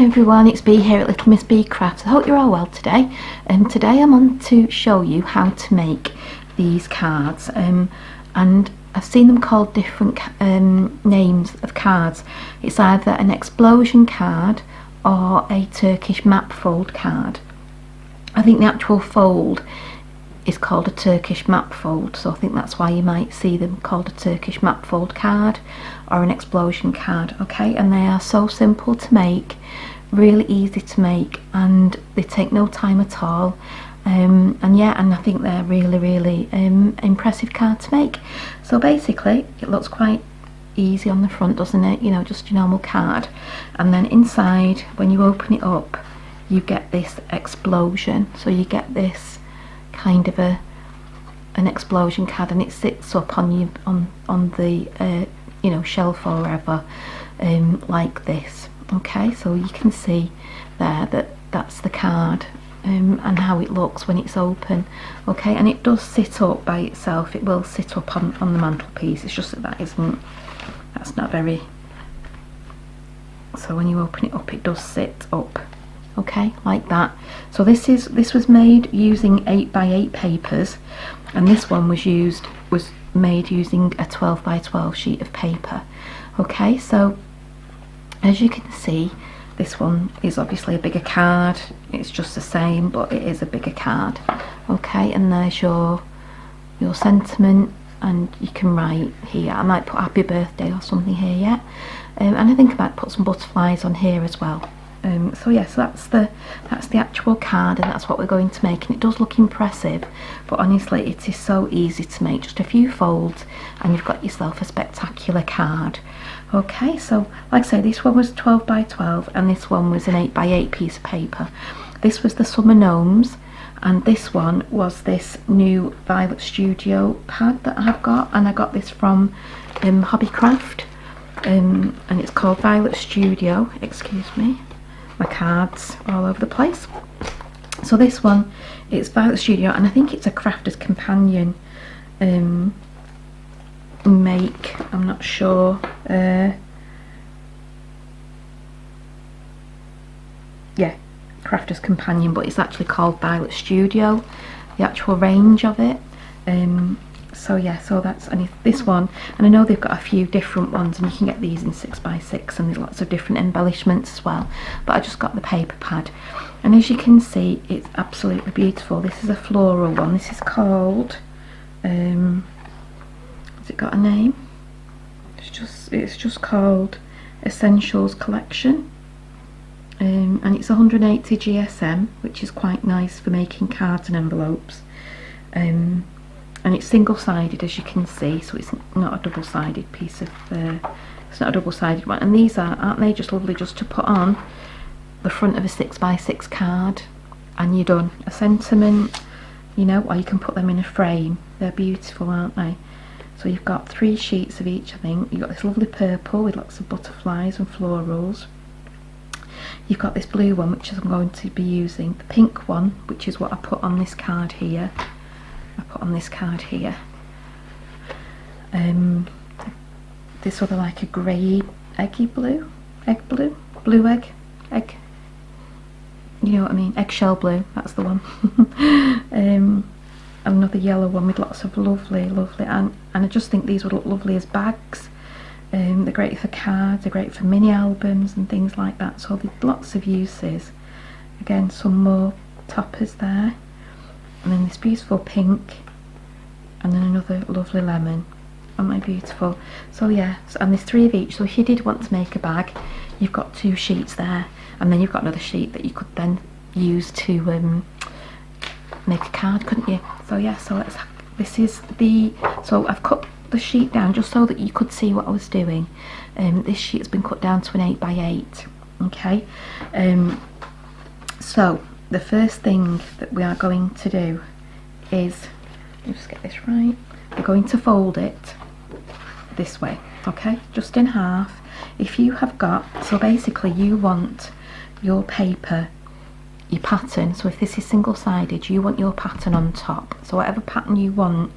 everyone, it's Bee here at Little Miss Bee Crafts. I hope you're all well today. Today I'm on to show you how to make these cards, and I've seen them called different names of cards. It's either an explosion card or a Turkish map fold card. I think the actual fold is called a Turkish map fold, so I think that's why you might see them called a Turkish map fold card or an explosion card. Okay, and they are so simple to make, really easy to make, and they take no time at all. And I think they're really impressive card to make. So basically it looks quite easy on the front, doesn't it? You know, just your normal card, and then inside when you open it up you get this explosion. So you get this kind of an explosion card, and it sits up on you on the you know, shelf or wherever, like this. Okay, so you can see there that that's the card, and how it looks when it's open. Okay, and it does sit up by itself. It will sit up on the mantelpiece. It's just that's not very, so when you open it up it does sit up. Okay, like that. So this was made using 8x8 papers, and this one was made using a 12x12 sheet of paper. Okay, so as you can see, this one is obviously a bigger card. It's just the same, but it is a bigger card. Okay, and there's your sentiment, and you can write here. I might put happy birthday or something here, yeah. And I think I might put some butterflies on here as well. So yes, that's the actual card, and that's what we're going to make, and it does look impressive, but honestly it is so easy to make. Just a few folds and you've got yourself a spectacular card. Okay, so like I say, this one was 12x12 and this one was an 8x8 piece of paper. This was the Summer Gnomes, and this one was this new Violet Studio pad that I've got, and I got this from Hobbycraft, and it's called Violet Studio. Excuse me, my cards all over the place. So this one, it's Violet Studio, and I think it's a Crafter's Companion make. I'm not sure. Yeah, Crafter's Companion, but it's actually called Violet Studio, the actual range of it. So yeah, so that's, and this one, and I know they've got a few different ones, and you can get these in 6x6, and there's lots of different embellishments as well, but I just got the paper pad, and as you can see it's absolutely beautiful. This is a floral one. This is called has it got a name? It's just called Essentials Collection, and it's 180 GSM, which is quite nice for making cards and envelopes. And it's single-sided, as you can see, so it's not a double-sided piece of it's not a double-sided one. And these aren't they just lovely just to put on the front of a 6x6 card, and you're done. A sentiment, you know, or you can put them in a frame. They're beautiful, aren't they? So you've got 3 sheets of each, I think. You've got this lovely purple with lots of butterflies and florals. You've got this blue one, which I'm going to be using. The pink one, which is what I put on this card here. This other, like a grey eggy blue, blue egg, you know what I mean, eggshell blue, that's the one. Another yellow one with lots of lovely, and I just think these would look lovely as bags. They're great for cards, they're great for mini albums and things like that, so there's lots of uses. Again, some more toppers there, and then this beautiful pink, and then another lovely lemon. Aren't they beautiful? So yeah, and there's 3 of each, so if you did want to make a bag, you've got 2 sheets there, and then you've got another sheet that you could then use to make a card, couldn't you? So yeah, so so I've cut the sheet down just so that you could see what I was doing. This sheet's been cut down to an 8x8. Okay, so the first thing that we are going to do is, let me just get this right, we're going to fold it this way, okay, just in half. If you have got, so basically you want your paper, your pattern, so if this is single-sided, you want your pattern on top. So whatever pattern you want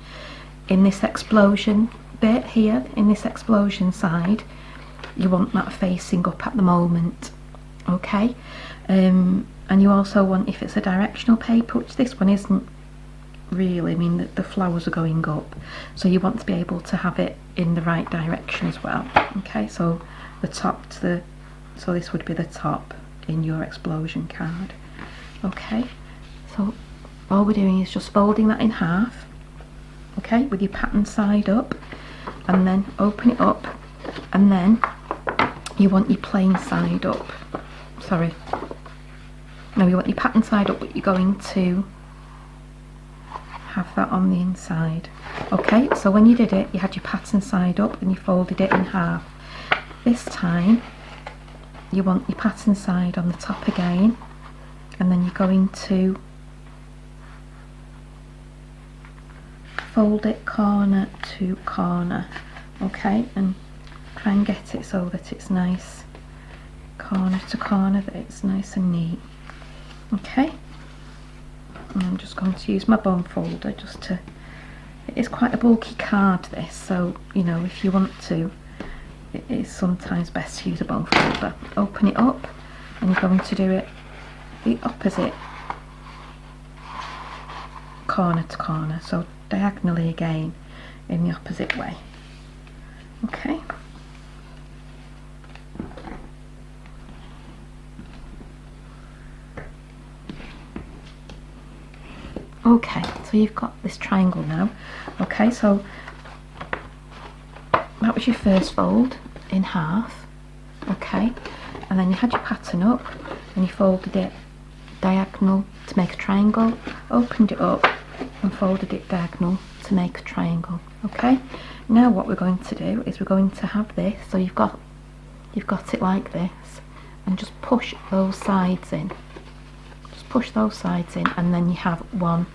in this explosion bit here, in this explosion side, you want that facing up at the moment. Okay, and you also want, if it's a directional paper, which this one isn't really, I mean the flowers are going up, so you want to be able to have it in the right direction as well. Okay, so the top to the, so this would be the top in your explosion card. Okay, so all we're doing is just folding that in half, okay, with your pattern side up, and then open it up, and then you want your plain side up. Sorry, no, you want your pattern side up, but you're going to have that on the inside. Okay, so when you did it, you had your pattern side up and you folded it in half. This time you want your pattern side on the top again, and then you're going to fold it corner to corner. Okay, and try and get it so that it's nice corner to corner, that it's nice and neat. Okay, and I'm just going to use my bone folder just to, it is quite a bulky card this, so you know, if you want to, it is sometimes best to use a bone folder. Open it up, and you're going to do it the opposite corner to corner, so diagonally again in the opposite way. Okay. Okay, so you've got this triangle now. Okay, so that was your first fold in half. Okay, and then you had your pattern up and you folded it diagonal to make a triangle, opened it up and folded it diagonal to make a triangle. Okay, now what we're going to do is we're going to have this, so you've got it like this, and just push those sides in. Push those sides in, and then you have one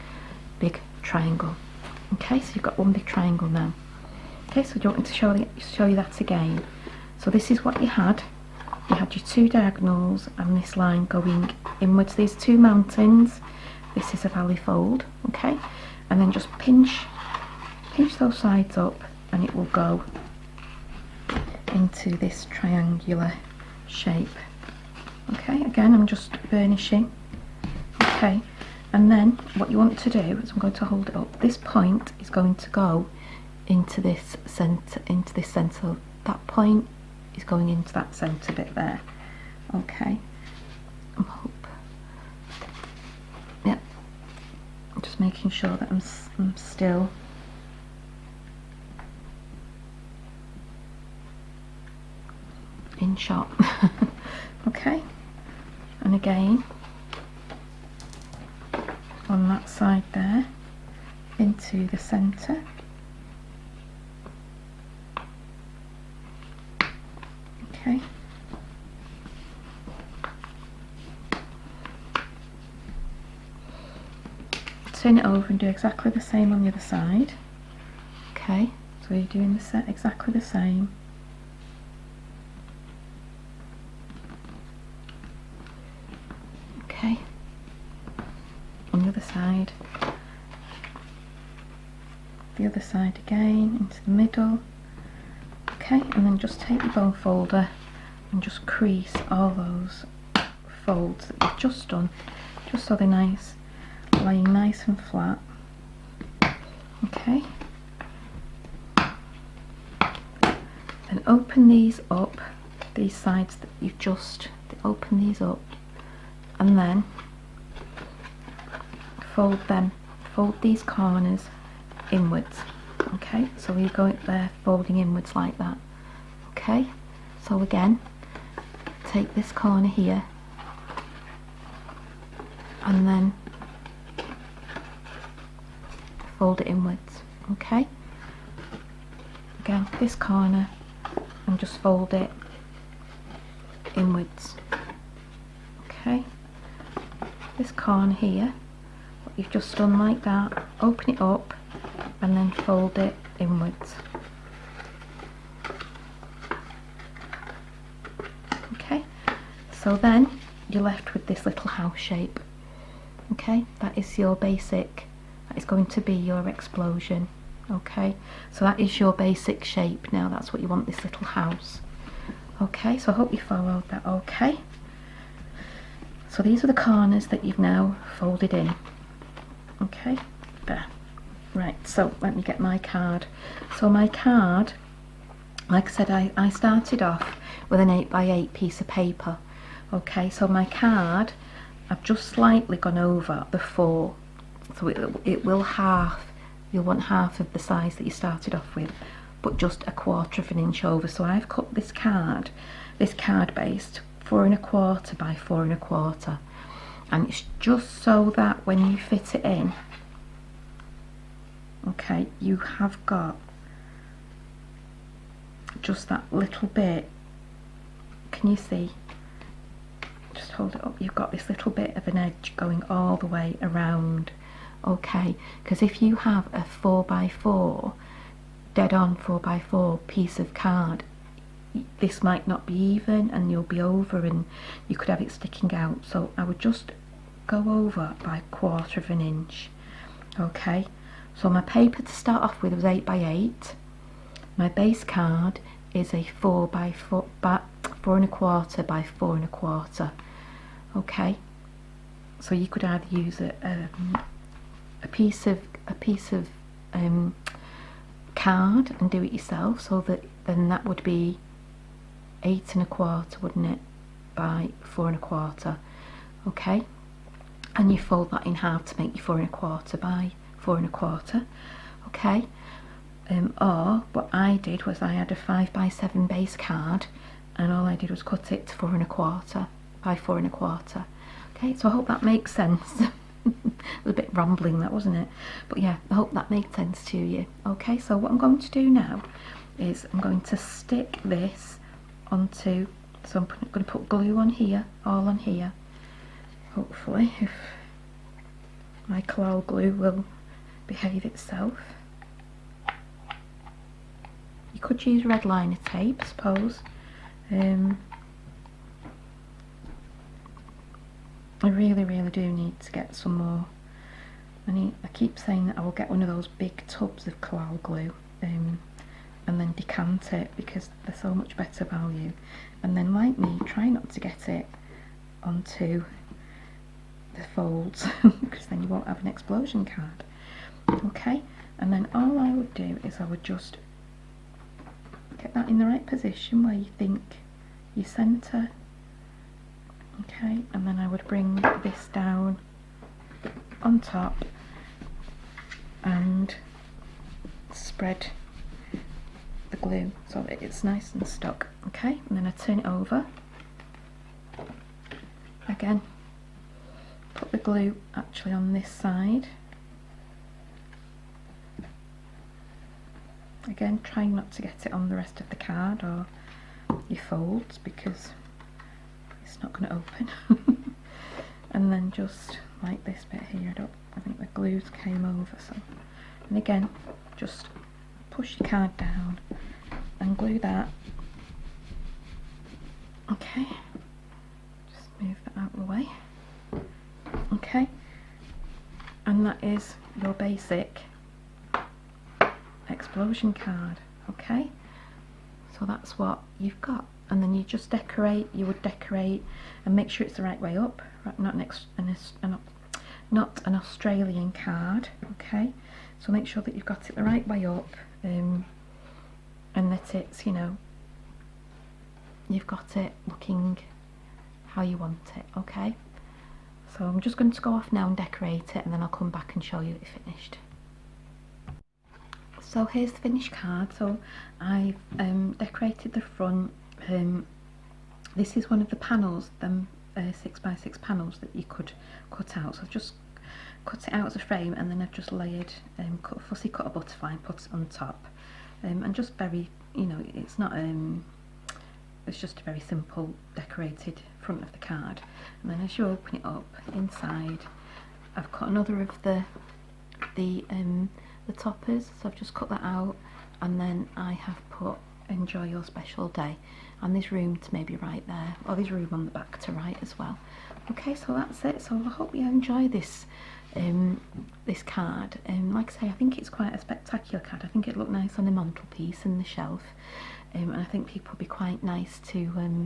big triangle. Okay, so you've got one big triangle now. Okay, so do you want me to show you that again? So this is what you had. You had your two diagonals and this line going inwards. These two mountains. This is a valley fold. Okay, and then just pinch those sides up, and it will go into this triangular shape. Okay, again I'm just burnishing. Okay, and then what you want to do is, I'm going to hold it up, this point is going to go into this centre, that point is going into that centre bit there. Okay, yeah, I'm just making sure that I'm still in shot. Okay, and again on that side there into the centre. Okay, turn it over and do exactly the same on the other side. Okay, so you're doing exactly the same. Okay, on the other side again, into the middle. Okay, and then just take your bone folder and just crease all those folds that you've just done, just so they're nice, lying nice and flat. Okay, and open these up, these sides that you've just, open these up, and then fold these corners inwards. Okay, so you go there folding inwards like that. Okay, so again take this corner here and then fold it inwards. Okay, again this corner and just fold it inwards. Okay, this corner here, what you've just done like that, open it up and then fold it inwards. Okay, so then you're left with this little house shape. Okay, that is your basic, that is going to be your explosion. Okay, so that is your basic shape now, that's what you want, this little house. Okay, so I hope you followed that okay. So these are the corners that you've now folded in. Okay, there. Right, so let me get my card. So my card, like I said, I started off with an 8x8 piece of paper. Okay, so my card, I've just slightly gone over the 4, so it will half, you'll want half of the size that you started off with, but just a 1/4 of an inch over. So I've cut this card base 4 1/4 by 4 1/4, and it's just so that when you fit it in, okay, you have got just that little bit. Can you see? Just hold it up. You've got this little bit of an edge going all the way around. Okay, because if you have a 4x4, dead on 4x4 piece of card, this might not be even and you'll be over and you could have it sticking out. So I would just go over by 1/4 of an inch. Okay, so my paper to start off with was 8x8. My base card is a 4x4 4 1/4 by 4 1/4. Okay, so you could either use a piece of card and do it yourself, so that then that would be 8 1/4, wouldn't it, by 4 1/4. Okay, and you fold that in half to make your 4 1/4 by 4 1/4. Okay, or what I did was I had a 5x7 base card, and all I did was cut it to 4 1/4 by 4 1/4. Okay, so I hope that makes sense. It was a bit rambling, that, wasn't it? But yeah, I hope that made sense to you. Okay, so what I'm going to do now is I'm going to stick this onto, so I'm going to put glue on here, all on here. Hopefully, if my claw glue will behave itself. You could use red liner tape, I suppose. I really do need to get some more. I keep saying that I will get one of those big tubs of claw glue and then decant it, because they're so much better value. And then, like me, try not to get it onto the folds because then you won't have an explosion card. Okay, and then all I would do is I would just get that in the right position where you think your centre. Okay, and then I would bring this down on top and spread the glue so that it's nice and stuck. Okay, and then I turn it over again, put the glue actually on this side. Again, trying not to get it on the rest of the card or your folds, because it's not going to open. And then just like this bit here, I think the glues came over, so, and again just push your card down and glue that. Okay, just move that out of the way. Okay, and that is your basic explosion card. Okay, so that's what you've got, and then you just decorate. You would decorate and make sure it's the right way up, right, not an Australian card. Okay, so make sure that you've got it the right way up, and that it's, you know, you've got it looking how you want it. Okay, so I'm just going to go off now and decorate it, and then I'll come back and show you it's finished. So here's the finished card. So I've decorated the front. This is one of the panels, them 6x6 panels that you could cut out. So I've just cut it out as a frame, and then I've just layered, fussy cut a butterfly and put it on top. And just very, you know, it's not, it's just a very simple decorated front of the card. And then as you open it up, inside I've cut another of the toppers, so I've just cut that out, and then I have put enjoy your special day, and there's room to maybe write there, or there's room on the back to write as well. Okay, so that's it. So I hope you enjoy this this card. Like I say, I think it's quite a spectacular card. I think it'd look nice on the mantelpiece and the shelf, and I think people would be quite nice to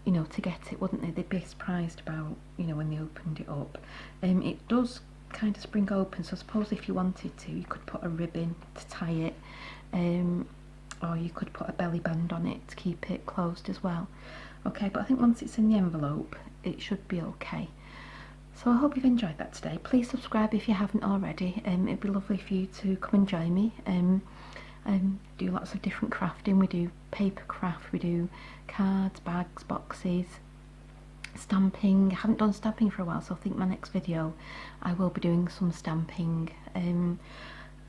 you know, to get it, wouldn't they? They'd be surprised about, you know, when they opened it up. It does kind of spring open, so I suppose if you wanted to, you could put a ribbon to tie it, or you could put a belly band on it to keep it closed as well. Okay, but I think once it's in the envelope, it should be okay. So I hope you've enjoyed that today. Please subscribe if you haven't already. It'd be lovely for you to come and join me. Do lots of different crafting. We do paper craft, we do cards, bags, boxes, stamping. I haven't done stamping for a while, so I think my next video I will be doing some stamping.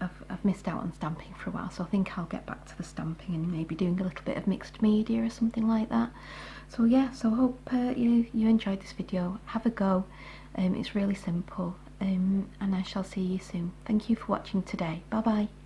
I've missed out on stamping for a while, so I think I'll get back to the stamping and maybe doing a little bit of mixed media or something like that. So yeah, so I hope you enjoyed this video. Have a go. It's really simple, and I shall see you soon. Thank you for watching today. Bye bye.